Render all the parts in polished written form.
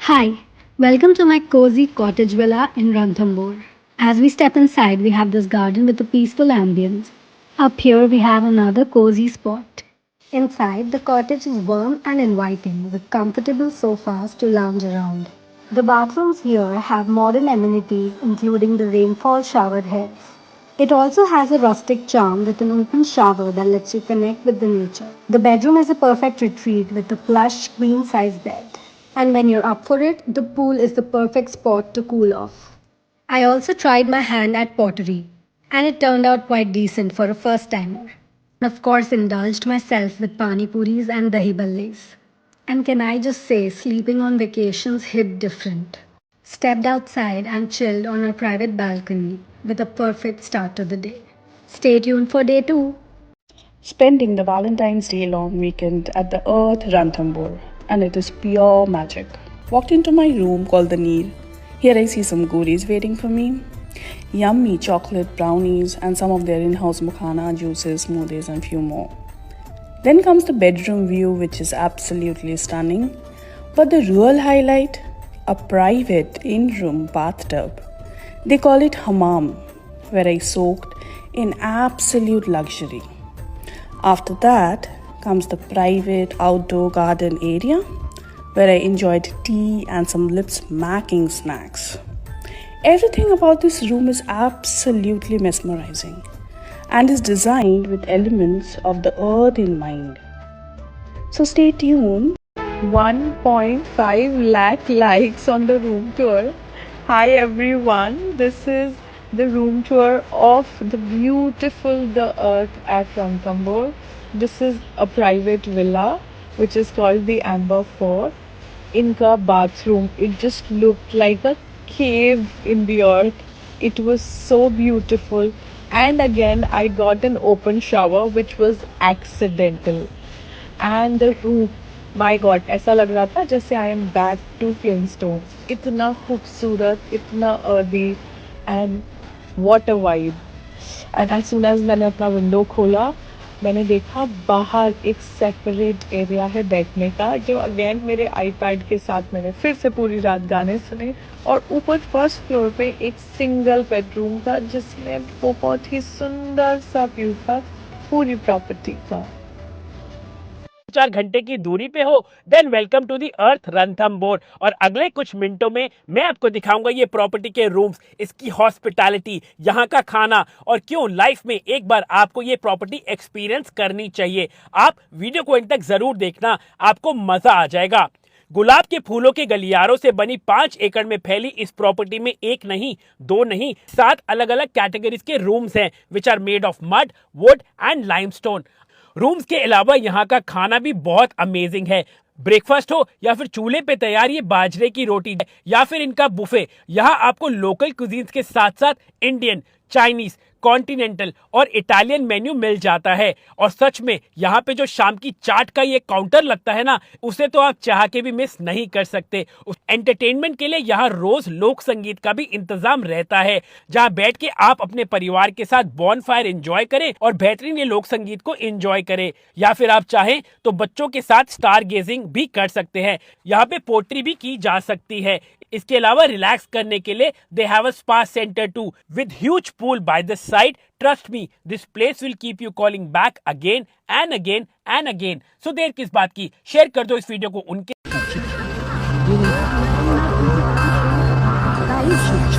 Hi, welcome to my cozy cottage villa in Ranthambore. As we step inside, we have this garden with a peaceful ambience. Up here, we have another cozy spot. Inside, the cottage is warm and inviting with comfortable sofas to lounge around. The bathrooms here have modern amenities, including the rainfall shower heads. It also has a rustic charm with an open shower that lets you connect with the nature. The bedroom is a perfect retreat with a plush queen size bed. And when you're up for it, the pool is the perfect spot to cool off. I also tried my hand at pottery, and it turned out quite decent for a first timer. Of course, indulged myself with pani puris and dahi ballis. And can I just say, sleeping on vacations hit different. Stepped outside and chilled on our private balcony with a perfect start to the day. Stay tuned for day 2. Spending the Valentine's Day long weekend at the Earth Ranthambore, and it is pure magic. Walked into my room called the Neer. Here I see some goodies waiting for me. Yummy chocolate brownies and some of their in-house mukhana juices, smoothies and few more. Then comes the bedroom view, which is absolutely stunning. But the real highlight, a private in-room bathtub. They call it hammam, where I soaked in absolute luxury. After that comes the private outdoor garden area where I enjoyed tea and some lip smacking snacks. Everything about this room is absolutely mesmerizing and is designed with elements of the earth in mind. So stay tuned. 1.5 lakh likes on the room tour. Hi everyone, this is the room tour of the beautiful The Earth at Ranthambore. This is a private villa which is called the Amber Fort. Inka bathroom, it just looked like a cave in the earth. It was so beautiful, and again I got an open shower which was accidental. And the room, my God, ऐसा लग रहा था जैसे I am back to Flintstone. इतना खूबसूरत, इतना earthy, and what a vibe. And as soon as मैंने अपना विंडो खोला, मैंने देखा बाहर एक सेपरेट एरिया है बैठने का, जो अगेन मेरे आईपैड के साथ मैंने फिर से पूरी रात गाने सुने. और ऊपर फर्स्ट फ्लोर पे एक सिंगल बेडरूम था जिसमें बहुत ही सुंदर सा व्यू था पूरी प्रॉपर्टी का. 4 घंटे की दूरी पे हो, देन वेलकम टू दी अर्थ रणथंबोर. और अगले कुछ मिनटों में मैं आपको दिखाऊंगा ये प्रॉपर्टी के रूम्स, इसकी हॉस्पिटैलिटी, यहाँ का खाना, और क्यों लाइफ में एक बार आपको ये प्रॉपर्टी एक्सपीरियंस करनी चाहिए. आप वीडियो को एंड तक जरूर देखना, आपको मजा आ जाएगा. गुलाब के फूलों के गलियारों से बनी 5 एकड़ में फैली इस प्रॉपर्टी में एक नहीं, 2 नहीं, 7 अलग अलग कैटेगरीज के रूम्स हैं which are made of mud, wood and limestone. Rooms के अलावा यहाँ का खाना भी बहुत अमेजिंग है. ब्रेकफास्ट हो या फिर चूल्हे पे तैयार ये बाजरे की रोटी या फिर इनका बुफे, यहाँ आपको लोकल कुजीन्स के साथ साथ इंडियन, चाइनीज, कॉन्टिनेंटल और इटालियन मेन्यू मिल जाता है. और सच में यहाँ पे जो शाम की चाट का ये काउंटर लगता है ना, उसे तो आप चाह के भी मिस नहीं कर सकते. एंटरटेनमेंट के लिए यहाँ रोज लोक संगीत का भी इंतजाम रहता है, जहाँ बैठ के आप अपने परिवार के साथ बॉनफायर एंजॉय करें और बेहतरीन ये लोक संगीत को एंजॉय करें. या फिर आप चाहें तो बच्चों के साथ स्टार गेजिंग भी कर सकते हैं. यहाँ पे पोट्री भी की जा सकती है. इसके अलावा रिलैक्स करने के लिए they have a spa centre too with huge pool by the side. Trust me, this place will keep you calling back again and again and again. So देर किस बात की, शेयर कर दो इस वीडियो को उनके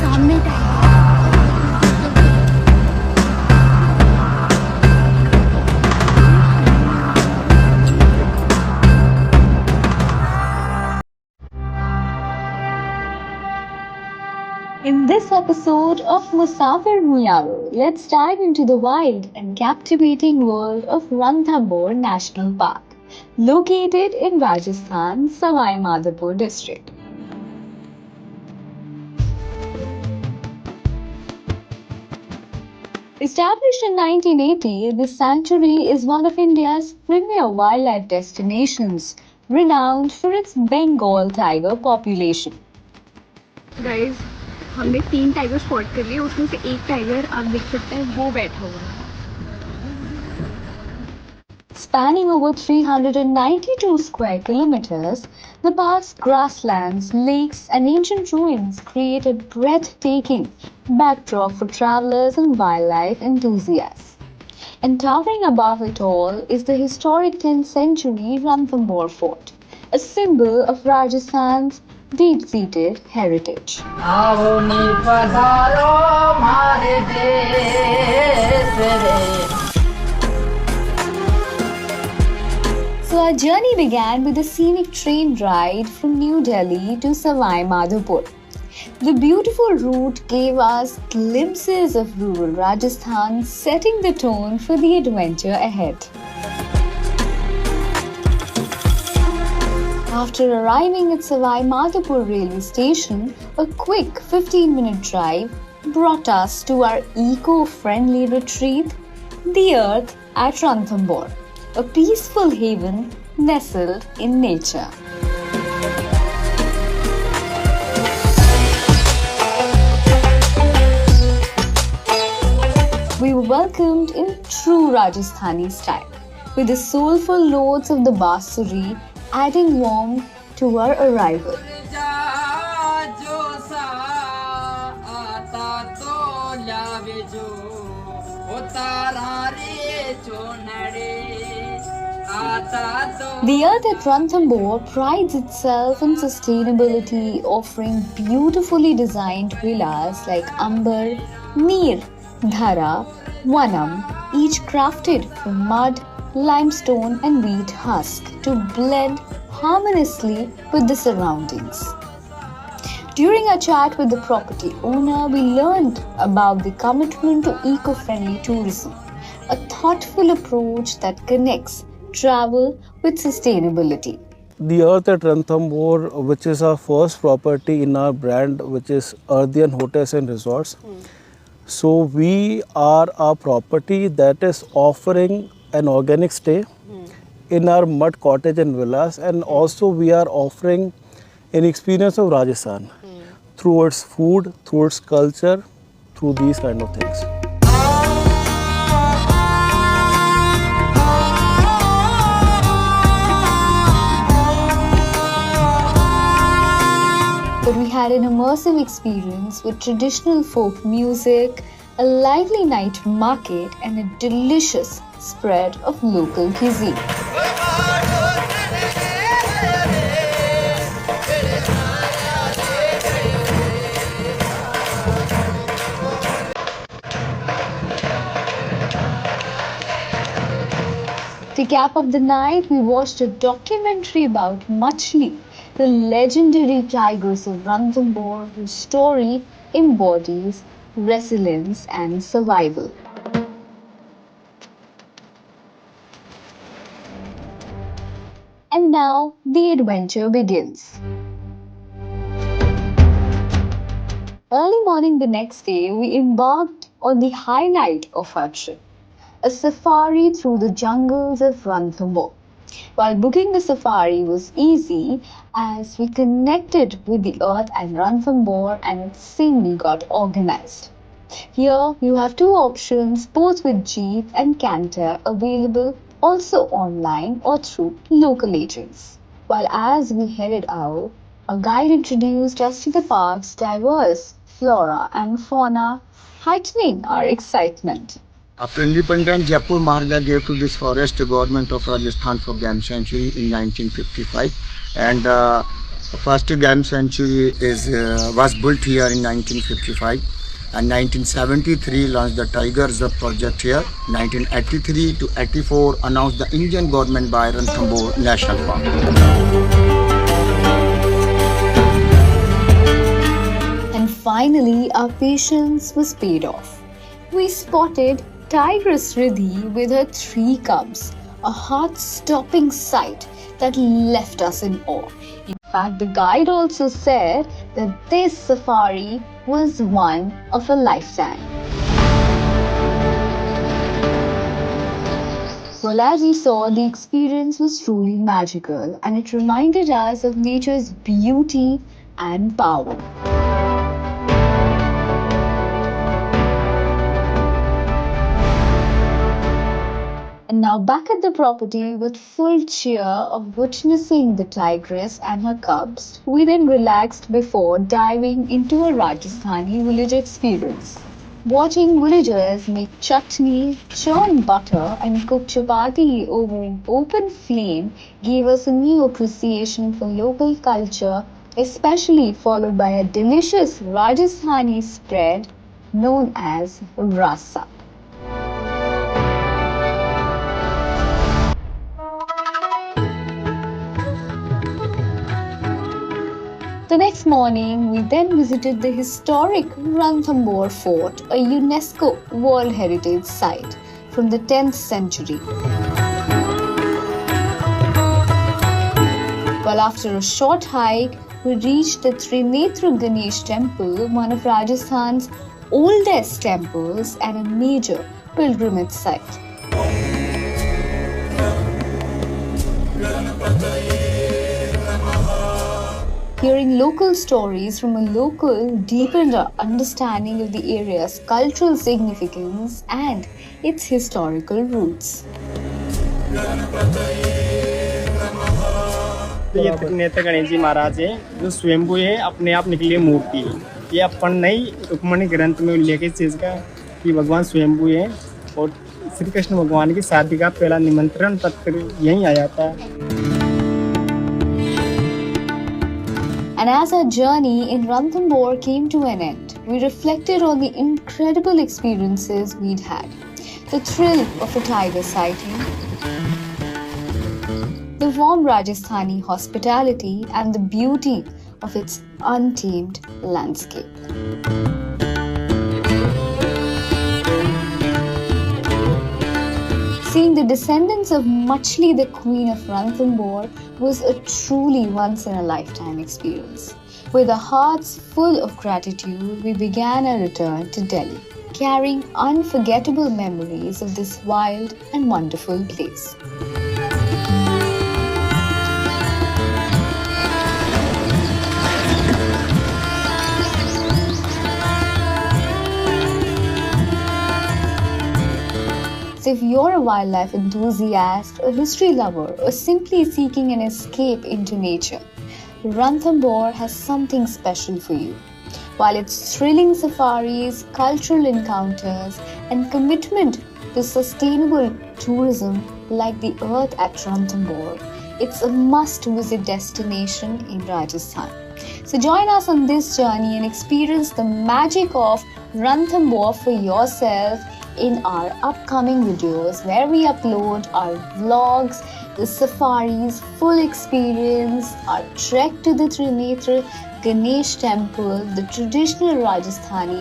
सामने In this episode of Musafir Muyaro, let's dive into the wild and captivating world of Ranthambore National Park, located in Rajasthan, Savai Madhopur district. Established in 1980, this sanctuary is one of India's premier wildlife destinations, renowned for its Bengal tiger population. Guys, हमने 3 tiger spot कर लिए, उसमें से एक tiger आप देख सकते हैं वो बैठा हुआ है. Spanning over 392 square kilometers, The park's grasslands, lakes, and ancient ruins create a breathtaking backdrop for travelers and wildlife enthusiasts. And towering above it all is the historic 10th century Ranthambore Fort, a symbol of Rajasthan's deep seated heritage. So our journey began with a scenic train ride from New Delhi to Savai Madhopur. The beautiful route gave us glimpses of rural Rajasthan, setting the tone for the adventure ahead. After arriving at Savai Madhopur railway station, a quick 15-minute drive brought us to our eco-friendly retreat, the Earth at Ranthambore, a peaceful haven nestled in nature. We were welcomed in true Rajasthani style, with the soulful notes of the bansuri adding warmth to our arrival. The Earth at Ranthambore prides itself in sustainability, offering beautifully designed villas like Amber, Neer, Dhara, Vanam, each crafted from mud, limestone and wheat husk to blend harmoniously with the surroundings. During our chat with the property owner, we learned about the commitment to eco-friendly tourism, a thoughtful approach that connects travel with sustainability. The Earth at Ranthambore, which is our first property in our brand, which is Earthian Hotels and Resorts. So we are a property that is offering an organic stay in our mud cottage and villas, and also we are offering an experience of Rajasthan through its food, through its culture, through these kind of things. But we had an immersive experience with traditional folk music, a lively night market, and a delicious spread of local cuisine. To cap off the night, we watched a documentary about Machli, the legendary tigers of Ranthambore, whose story embodies resilience and survival. And now the adventure begins. Early morning the next day, we embarked on the highlight of our trip, a safari through the jungles of Ranthambore. While booking the safari was easy, as we connected with the Earth and Ranthambore and seemingly got organized. Here you have two options, both with Jeep and Canter, available also online or through local agents. While as we headed out, a guide introduced us to the park's diverse flora and fauna, heightening our excitement. After independence, Jaipur Maharaja gave to this forest the government of Rajasthan for game sanctuary in 1955, and the first game sanctuary was built here in 1955, and 1973 launched the Tiger Reserve project here. 1983 to 84 announced the Indian government by Ranthambore National Park. And finally, our patience was paid off. We spotted Tigress Riddhi with her 3 cubs, a heart-stopping sight that left us in awe. In fact, the guide also said that this safari was one of a lifetime. Well, as we saw, the experience was truly magical, and it reminded us of nature's beauty and power. And now back at the property with full cheer of witnessing the tigress and her cubs, we then relaxed before diving into a Rajasthani village experience. Watching villagers make chutney, churn butter, and cook chapati over an open flame gave us a new appreciation for local culture, especially followed by a delicious Rajasthani spread known as rasa. The next morning, we then visited the historic Ranthambore Fort, a UNESCO World Heritage Site from the 10th century. Well, after a short hike, we reached the Trinetra Ganesh Temple, one of Rajasthan's oldest temples and a major pilgrimage site. Hearing local stories from a local deepened our understanding of the area's cultural significance and its historical roots. ये नेत्र गणेश जी महाराज हैं जो स्वयंभू है, अपने आप निकली मूर्ति है। ये अपन नहीं रुक्मणी ग्रंथ में उल्लेख इस चीज का कि भगवान स्वयंभू है और श्री कृष्ण भगवान की शादी का पहला निमंत्रण पत्र यहीं आया था। And as our journey in Ranthambore came to an end, we reflected on the incredible experiences we'd had. The thrill of a tiger sighting, the warm Rajasthani hospitality, and the beauty of its untamed landscape. Seeing the descendants of Machli, the queen of Ranthambore, was a truly once-in-a-lifetime experience. With our hearts full of gratitude, we began our return to Delhi, carrying unforgettable memories of this wild and wonderful place. So if you're a wildlife enthusiast, a history lover, or simply seeking an escape into nature, Ranthambore has something special for you. While its thrilling safaris, cultural encounters, and commitment to sustainable tourism like the earth at Ranthambore, it's a must-visit destination in Rajasthan. So join us on this journey and experience the magic of Ranthambore for yourself in our upcoming videos where we upload our vlogs, the safaris, full experience, our trek to the Trinetra Ganesh temple, the traditional Rajasthani